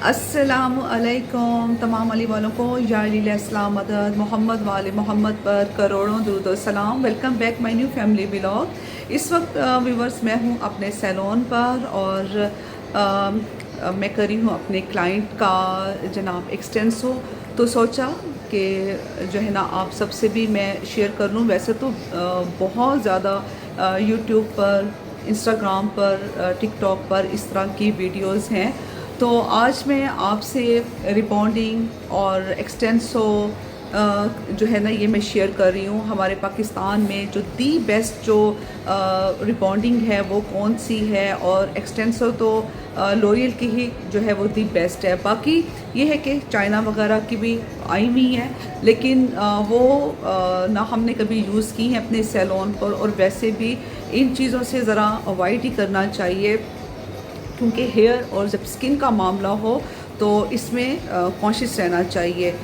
अस्सलामुअलैकुम तमाम अली वालों को या इस्लाम मदद मोहम्मद वाले मोहम्मद पर करोड़ों दुरूद व सलाम। Welcome back my new family vlog. इस वक्त व्यूवर्स मैं हूँ अपने सैलून पर और मैं कर रही हूँ अपने क्लाइंट का जनाब एक्सटेंसो। तो सोचा कि जो है ना आप सबसे भी मैं शेयर कर लूँ। वैसे तो बहुत ज़्यादा यूट्यूब पर, इंस्टाग्राम पर, टिकटॉक पर इस तरह की वीडियोस हैं। तो आज मैं आपसे रिबॉन्डिंग और एक्सटेंसो जो है ना ये मैं शेयर कर रही हूँ। हमारे पाकिस्तान में जो दी बेस्ट जो रिबॉन्डिंग है वो कौन सी है, और एक्सटेंसो तो लॉरियल की ही जो है वो दी बेस्ट है। बाकी ये है कि चाइना वगैरह की भी आई हुई है, लेकिन वो ना हमने कभी यूज़ की हैं अपने सैलून पर, और वैसे भी इन चीज़ों से ज़रा अवॉइड ही करना चाहिए, क्योंकि हेयर और जब स्किन का मामला हो तो इसमें कॉन्शियस रहना चाहिए।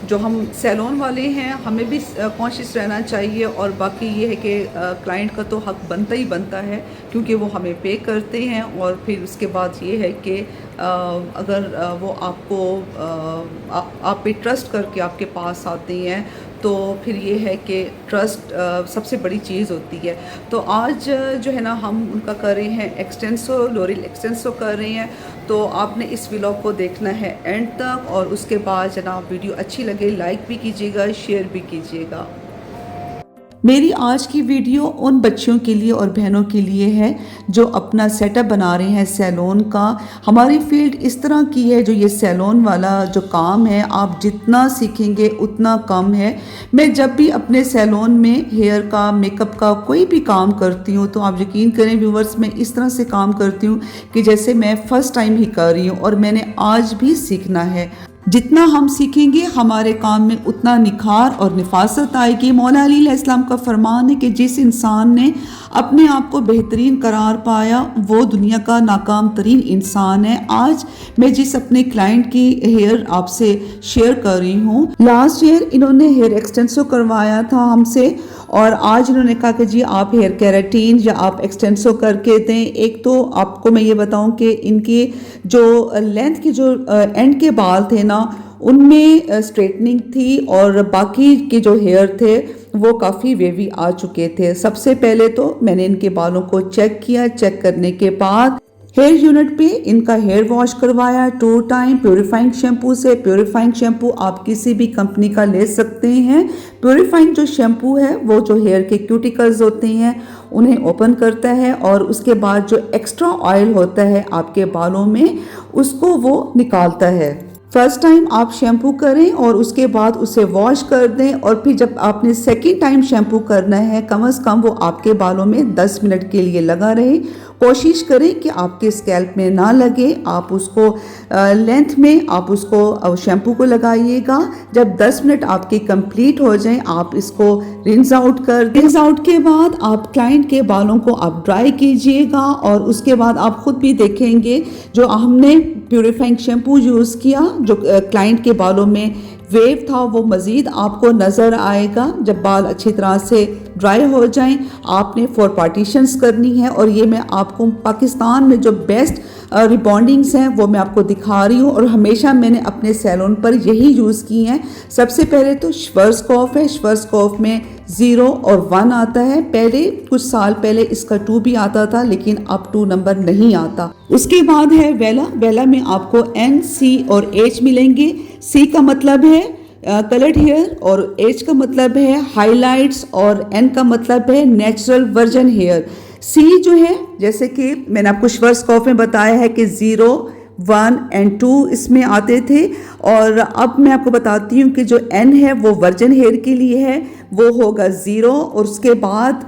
जो हम सैलून वाले हैं हमें भी कॉन्शियस रहना चाहिए, और बाकी ये है कि क्लाइंट का तो हक बनता ही बनता है, क्योंकि वो हमें पे करते हैं। और फिर उसके बाद ये है कि अगर वो आपको आप पे ट्रस्ट करके आपके पास आते हैं तो फिर ये है कि ट्रस्ट सबसे बड़ी चीज़ होती है। तो आज जो है ना हम उनका कर रहे हैं एक्सटेंसो, लॉरियल एक्सटेंसो कर रहे हैं। तो आपने इस व्लॉग को देखना है एंड तक, और उसके बाद जनाब वीडियो अच्छी लगे लाइक भी कीजिएगा, शेयर भी कीजिएगा। मेरी आज की वीडियो उन बच्चियों के लिए और बहनों के लिए है जो अपना सेटअप बना रहे हैं सैलून का। हमारी फील्ड इस तरह की है, जो ये सैलून वाला जो काम है आप जितना सीखेंगे उतना कम है। मैं जब भी अपने सैलून में हेयर का, मेकअप का कोई भी काम करती हूँ तो आप यकीन करें व्यूवर्स, मैं इस तरह से काम करती हूँ कि जैसे मैं फ़र्स्ट टाइम ही कर रही हूँ, और मैंने आज भी सीखना है। जितना हम सीखेंगे हमारे काम में उतना निखार और निफासत आएगी। मौला अली अलैहिस्सलाम का फरमान है कि जिस इंसान ने अपने आप को बेहतरीन करार पाया वो दुनिया का नाकाम तरीन इंसान है। आज मैं जिस अपने क्लाइंट की हेयर आपसे शेयर कर रही हूँ, लास्ट ईयर इन्होंने हेयर एक्सटेंसो करवाया था हमसे, और आज इन्होंने कहा कि जी आप हेयर केराटिन या आप एक्सटेंसो करके दें। एक तो आपको मैं ये बताऊं कि इनके जो लेंथ के जो एंड के बाल थे ना उनमें स्ट्रेटनिंग थी, और बाकी के जो हेयर थे वो काफ़ी वेवी आ चुके थे। सबसे पहले तो मैंने इनके बालों को चेक किया। चेक करने के बाद हेयर यूनिट पे इनका हेयर वॉश करवाया 2 टाइम प्योरीफाइंग शैम्पू से। प्योरीफाइंग शैम्पू आप किसी भी कंपनी का ले सकते हैं। प्योरीफाइंग जो शैम्पू है वो जो हेयर के क्यूटिकल्स होते हैं उन्हें ओपन करता है, और उसके बाद जो एक्स्ट्रा ऑयल होता है आपके बालों में उसको वो निकालता है। फर्स्ट टाइम आप शैम्पू करें और उसके बाद उसे वॉश कर दें, और फिर जब आपने सेकेंड टाइम शैम्पू करना है कम से कम वो आपके बालों में 10 मिनट के लिए लगा रहे। कोशिश करें कि आपके स्कैल्प में ना लगे। आप उसको लेंथ में आप उसको शैम्पू को लगाइएगा। जब 10 मिनट आपके कंप्लीट हो जाएं आप इसको रिंस आउट कर दें। रिंस आउट के बाद आप क्लाइंट के बालों को आप ड्राई कीजिएगा, और उसके बाद आप खुद भी देखेंगे जो हमने प्यूरिफाइंग शैम्पू यूज़ किया जो क्लाइंट के बालों में वेव था वो मज़ीद आपको नज़र आएगा। जब बाल अच्छी तरह से ड्राई हो जाएं आपने 4 पार्टीशंस करनी है, और ये मैं आपको पाकिस्तान में जो बेस्ट रिबॉन्डिंग्स हैं वो मैं आपको दिखा रही हूँ, और हमेशा मैंने अपने सैलून पर यही यूज़ की हैं। सबसे पहले तो श्वार्ज़कॉफ है। श्वार्ज़कॉफ में 0 और 1 आता है। पहले कुछ साल पहले इसका 2 भी आता था, लेकिन अब 2 नंबर नहीं आता। उसके बाद है वेला। वेला में आपको N, C और H मिलेंगे। C का मतलब है कलर्ड हेयर, और H का मतलब है हाइलाइट्स, और N का मतलब है नेचुरल वर्जन हेयर। C जो है जैसे कि मैंने आपको श्वार्ज़कॉफ में बताया है कि 0, 1 और 2 इसमें आते थे, और अब मैं आपको बताती हूँ कि जो N है वो वर्जन हेयर के लिए है, वो होगा 0, और उसके बाद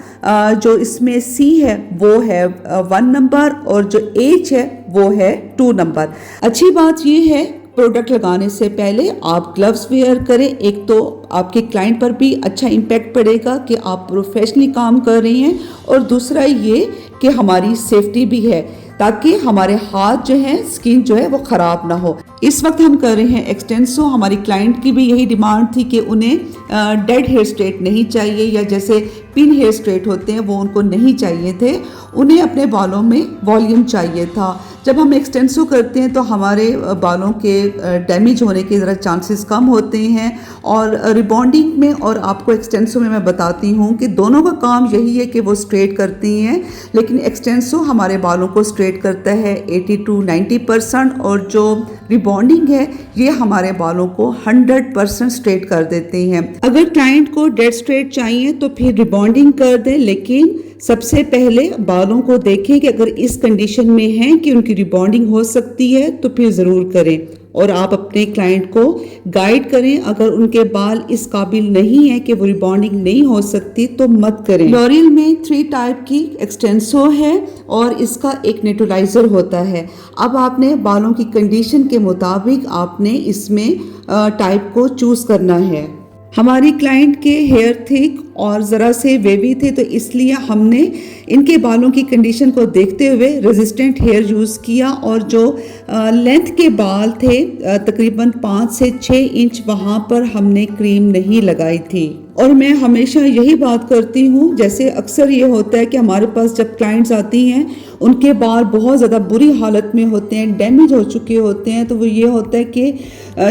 जो इसमें C है वो है 1 नंबर, और जो H है वो है 2 नंबर। अच्छी बात ये है प्रोडक्ट लगाने से पहले आप ग्लव्स वेयर करें। एक तो आपके क्लाइंट पर भी अच्छा इम्पैक्ट पड़ेगा कि आप प्रोफेशनली काम कर रही हैं, और दूसरा ये कि हमारी सेफ्टी भी है ताकि हमारे हाथ जो है, स्किन जो है वो ख़राब ना हो। इस वक्त हम कर रहे हैं एक्सटेंसो। हमारी क्लाइंट की भी यही डिमांड थी कि उन्हें डेड हेयर स्ट्रेट नहीं चाहिए, या जैसे पिन हेयर स्ट्रेट होते हैं वो उनको नहीं चाहिए थे, उन्हें अपने बालों में वॉल्यूम चाहिए था। जब हम एक्सटेंसो करते हैं तो हमारे बालों के डैमेज होने के ज़रा चांसेस कम होते हैं, और रिबॉन्डिंग में और आपको एक्सटेंसो में मैं बताती हूँ कि दोनों का काम यही है कि वो स्ट्रेट करती हैं, लेकिन एक्सटेंसो हमारे बालों को स्ट्रेट करता है 80 to 90%, और जो रिबॉन्डिंग है ये हमारे बालों को 100% स्ट्रेट कर देते हैं। अगर क्लाइंट को डेड स्ट्रेट चाहिए तो फिर रिबॉन्डिंग कर दें, लेकिन सबसे पहले बालों को देखें कि अगर इस कंडीशन में हैं कि उनकी रिबॉन्डिंग हो सकती है तो फिर ज़रूर करें, और आप अपने क्लाइंट को गाइड करें। अगर उनके बाल इस काबिल नहीं है कि वो रिबॉन्डिंग नहीं हो सकती तो मत करें। लॉरियल में 3 टाइप की एक्सटेंसो है और इसका एक नेटुलाइजर होता है। अब आपने बालों की कंडीशन के मुताबिक आपने इसमें टाइप को चूज करना है। हमारी क्लाइंट के हेयर थिक और ज़रा से वेवी थे, तो इसलिए हमने इनके बालों की कंडीशन को देखते हुए रेजिस्टेंट हेयर यूज़ किया, और जो लेंथ के बाल थे तकरीबन 5 से 6 इंच वहाँ पर हमने क्रीम नहीं लगाई थी। और मैं हमेशा यही बात करती हूँ, जैसे अक्सर ये होता है कि हमारे पास जब क्लाइंट्स आती हैं उनके बाल बहुत ज़्यादा बुरी हालत में होते हैं, डैमेज हो चुके होते हैं, तो वो ये होता है कि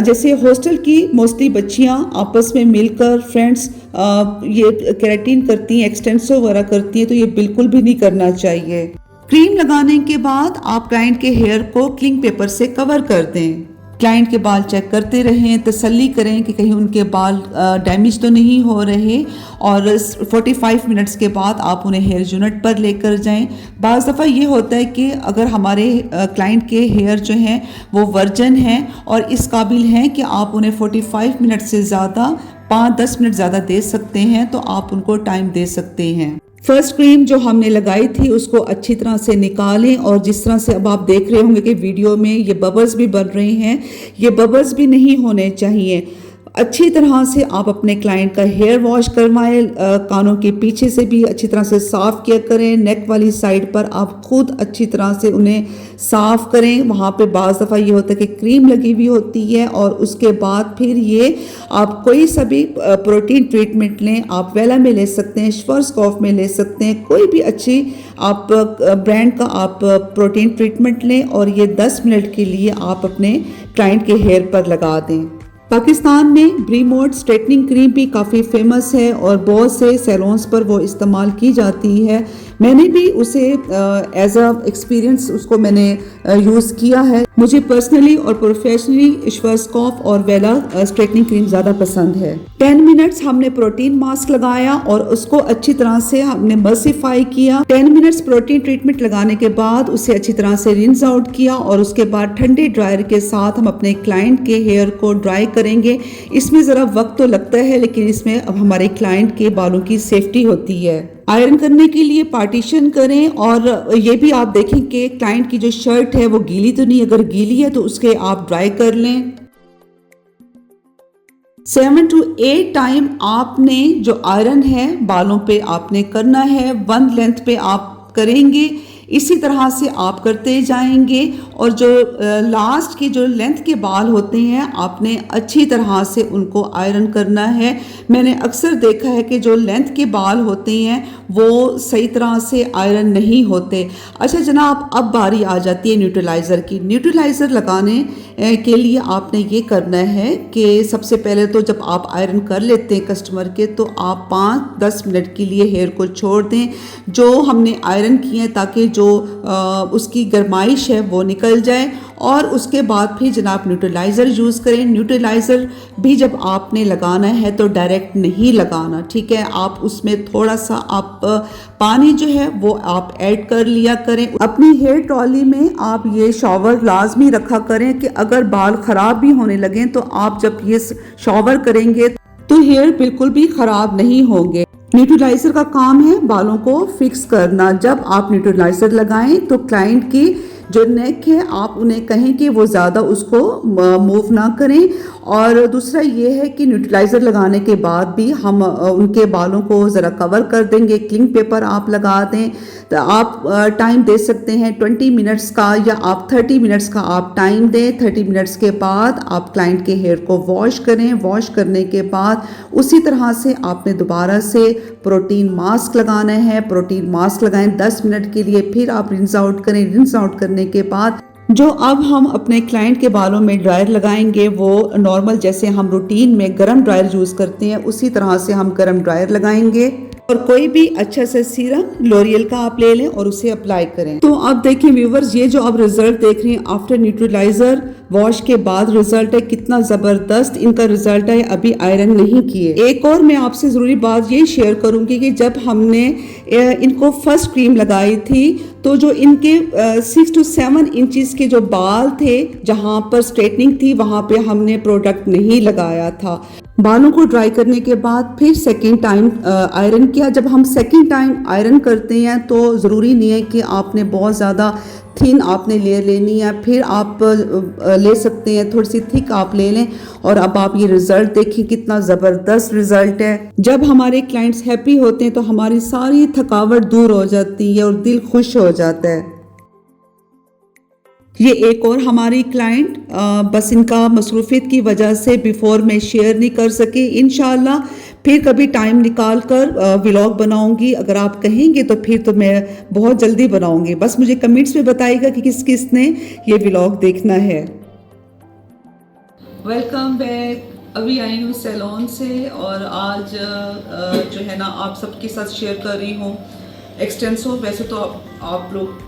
जैसे हॉस्टल की मोस्टली बच्चियाँ आपस में मिलकर फ्रेंड्स ये केराटिन करती हैं, एक्सटेंसो वगैरह करती हैं, तो ये बिल्कुल भी नहीं करना चाहिए। क्रीम लगाने के बाद आप क्लाइंट के हेयर को क्लिंग पेपर से कवर कर दें। क्लाइंट के बाल चेक करते रहें, तसल्ली करें कि कहीं उनके बाल डैमेज तो नहीं हो रहे, और 45 मिनट्स के बाद आप उन्हें हेयर यूनिट पर लेकर जाएं। बाज़ दफ़ा ये होता है कि अगर हमारे क्लाइंट के हेयर जो हैं वो वर्जन हैं और इस काबिल हैं कि आप उन्हें 45 मिनट से ज़्यादा 5-10 मिनट ज़्यादा दे सकते हैं, तो आप उनको टाइम दे सकते हैं। फर्स्ट क्रीम जो हमने लगाई थी उसको अच्छी तरह से निकालें, और जिस तरह से अब आप देख रहे होंगे कि वीडियो में ये बबल्स भी बन रहे हैं, ये बबल्स भी नहीं होने चाहिए। अच्छी तरह से आप अपने क्लाइंट का हेयर वॉश करवाएं, कानों के पीछे से भी अच्छी तरह से साफ़ किया करें, नेक वाली साइड पर आप खुद अच्छी तरह से उन्हें साफ़ करें। वहाँ पे बाज़ दफ़ा ये होता है कि क्रीम लगी हुई होती है, और उसके बाद फिर ये आप कोई सा भी प्रोटीन ट्रीटमेंट लें, आप वेला में ले सकते हैं, श्वार्ज़कॉफ में ले सकते हैं, कोई भी अच्छी आप ब्रांड का आप प्रोटीन ट्रीटमेंट लें, और ये 10 मिनट के लिए आप अपने क्लाइंट के हेयर पर लगा दें। पाकिस्तान में ब्रीमोड स्ट्रेटनिंग क्रीम भी काफ़ी फेमस है और बहुत से सैलून्स पर वो इस्तेमाल की जाती है। मैंने भी उसे एज अ एक्सपीरियंस उसको मैंने यूज़ किया है। मुझे पर्सनली और प्रोफेशनली श्वार्ज़कॉफ और वेला स्ट्रेटनिंग क्रीम ज़्यादा पसंद है। 10 मिनट्स हमने प्रोटीन मास्क लगाया और उसको अच्छी तरह से हमने मल्सिफाई किया। 10 मिनट्स प्रोटीन ट्रीटमेंट लगाने के बाद उसे अच्छी तरह से रिंस आउट किया, और उसके बाद ठंडे ड्रायर के साथ हम अपने क्लाइंट के हेयर को ड्राई करेंगे। इसमें ज़रा वक्त तो लगता है, लेकिन इसमें अब हमारे क्लाइंट के बालों की सेफ्टी होती है। आयरन करने के लिए पार्टीशन करें, और ये भी आप देखें कि क्लाइंट की जो शर्ट है वो गीली तो नहीं, अगर गीली है तो उसके आप ड्राई कर लें। 7 to 8 टाइम आपने जो आयरन है बालों पे आपने करना है, 1 लेंथ पे आप करेंगे। इसी तरह से आप करते जाएंगे, और जो लास्ट के जो लेंथ के बाल होते हैं आपने अच्छी तरह से उनको आयरन करना है। मैंने अक्सर देखा है कि जो लेंथ के बाल होते हैं वो सही तरह से आयरन नहीं होते। अच्छा जनाब, अब बारी आ जाती है न्यूट्रलाइज़र की। न्यूट्रलाइज़र लगाने के लिए आपने ये करना है कि सबसे पहले तो जब आप आयरन कर लेते हैं कस्टमर के, तो आप 5-10 मिनट के लिए हेयर को छोड़ दें जो हमने आयरन किए हैं, ताकि जो उसकी गरमाइश है वो निकल जाए, और उसके बाद फिर जनाब न्यूट्रलाइज़र यूज़ करें। न्यूट्रलाइज़र भी जब आपने लगाना है तो डायरेक्ट नहीं लगाना, ठीक है। आप उसमें थोड़ा सा आप पानी जो है वो आप ऐड कर लिया करें। अपनी हेयर ट्रॉली में आप ये शॉवर लाजमी रखा करें कि अगर बाल ख़राब भी होने लगें तो आप जब ये शॉवर करेंगे तो हेयर बिल्कुल भी ख़राब नहीं होंगे। न्यूट्रलाइज़र का काम है बालों को फिक्स करना। जब आप न्यूट्रलाइज़र लगाएं तो क्लाइंट की जो नेक है आप उन्हें कहें कि वो ज़्यादा उसको मूव ना करें। और दूसरा ये है कि न्यूट्रलाइज़र लगाने के बाद भी हम उनके बालों को ज़रा कवर कर देंगे, क्लिंग पेपर आप लगा दें। तो आप टाइम दे सकते हैं 20 मिनट्स का या आप 30 मिनट्स का आप टाइम दें। 30 मिनट्स के बाद आप क्लाइंट के हेयर को वॉश करें। वॉश करने के बाद उसी तरह से आपने दोबारा से प्रोटीन मास्क लगाना है। प्रोटीन मास्क लगाएं 10 मिनट के लिए, फिर आप रिंस आउट करें। रिंस आउट करने के बाद जो अब हम अपने क्लाइंट के बालों में ड्रायर लगाएंगे वो नॉर्मल जैसे हम रूटीन में गरम ड्रायर यूज़ करते हैं उसी तरह से हम गरम ड्रायर लगाएंगे। और कोई भी अच्छा सा सीरम लॉरियल का आप ले लें और उसे अप्लाई करें। तो आप देखें व्यूवर्स, ये जो आप रिजल्ट देख रहे हैं आफ्टर न्यूट्रलाइजर वॉश के बाद रिजल्ट है, कितना जबरदस्त इनका रिजल्ट है। अभी आयरन नहीं किए। एक और मैं आपसे जरूरी बात ये शेयर करूंगी कि जब हमने इनको फर्स्ट क्रीम लगाई थी तो जो इनके 6 to 7 इंचेस के जो बाल थे जहां पर स्ट्रेटनिंग थी वहां पे हमने प्रोडक्ट नहीं लगाया था। बालों को ड्राई करने के बाद फिर सेकेंड टाइम आयरन किया। जब हम सेकेंड टाइम आयरन करते हैं तो ज़रूरी नहीं है कि आपने बहुत ज़्यादा थिन आपने लेयर लेनी है, फिर आप ले सकते हैं थोड़ी सी थिक आप ले लें। और अब आप ये रिज़ल्ट देखिए कितना ज़बरदस्त रिज़ल्ट है। जब हमारे क्लाइंट्स हैप्पी होते हैं तो हमारी सारी थकावट दूर हो जाती है और दिल खुश हो जाता है। ये एक और हमारी क्लाइंट बस इनका मसरूफियत की वजह से बिफोर में शेयर नहीं कर सके। इंशाल्लाह फिर कभी टाइम निकाल कर व्लॉग बनाऊंगी। अगर आप कहेंगे तो फिर तो मैं बहुत जल्दी बनाऊंगी। बस मुझे कमेंट्स में बताइएगा कि किस किस ने ये व्लॉग देखना है। Welcome back. अभी आई हूँ सैलून से और आज जो है ना आप सबके साथ शेयर कर रही हूँ एक्सटेंसो। वैसे तो आप लोग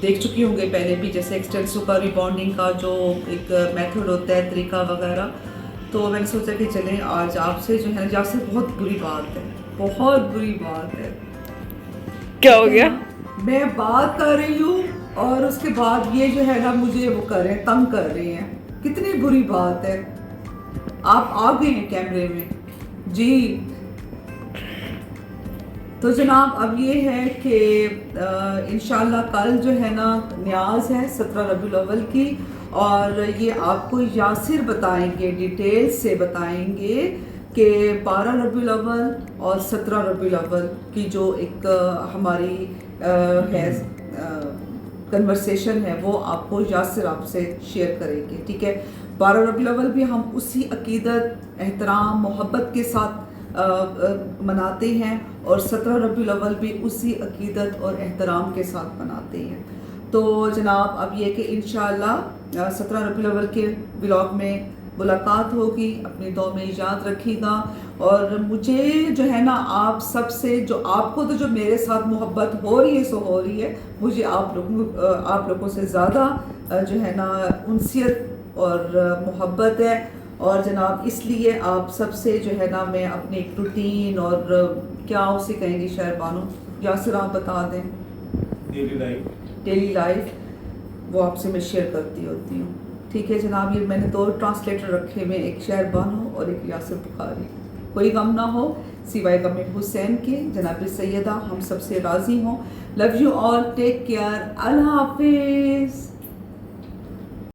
देख चुकी होंगे पहले भी, जैसे एक्सटेंसो का रिबॉन्डिंग का जो एक मेथड होता है, तरीका वगैरह। तो मैंने सोचा कि चलें आज आपसे जो है ना, आपसे बहुत बुरी बात है, बहुत बुरी बात है। क्या हो गया? मैं बात कर रही हूँ और उसके बाद ये जो है ना मुझे वो कर रहे हैं, तंग कर रहे हैं। कितनी बुरी बात है। आप आ गए हैं कैमरे में जी। तो जनाब अब ये है कि इंशाल्लाह कल जो है ना न्याज है 17 रबीउल अव्वल की, और ये आपको यासिर बताएंगे, डिटेल से बताएंगे कि 12 रबीउल अव्वल और 17 रबीउल अव्वल की जो एक हमारी है कन्वर्सेशन है वो आपको यासिर आपसे शेयर करेंगे। ठीक है, 12 रबीउल अव्वल भी हम उसी अकीदत, एहतराम, मोहब्बत के साथ मनाते हैं और 17 रबीउल अव्वल भी उसी अकीदत और एहतराम के साथ मनाते हैं। तो जनाब अब ये कि इंशाअल्लाह 17 रबीउल अव्वल के व्लॉग में मुलाकात होगी। अपनी दुआ में याद रखिएगा। और मुझे जो है ना आप सबसे जो आपको तो जो मेरे साथ मोहब्बत हो रही है सो हो रही है, मुझे आप लोगों से ज़्यादा जो है ना उनसियत और मोहब्बत है। और जनाब इसलिए आप सबसे जो है ना मैं अपनी एक रूटीन और क्या उसे कहेंगे शायर बानो, यासिर आप बता दें। डेली लाइफ वो आपसे मैं शेयर करती होती हूँ। ठीक है जनाब, ये मैंने 2 ट्रांसलेटर रखे हुए, एक शायर बानो और एक यासिर बुखारी। कोई गम ना हो सिवाय गम हुसैन के। जनाब सैयदा हम सबसे राज़ी हों। Love you all, take care, अल्लाह हाफिज़।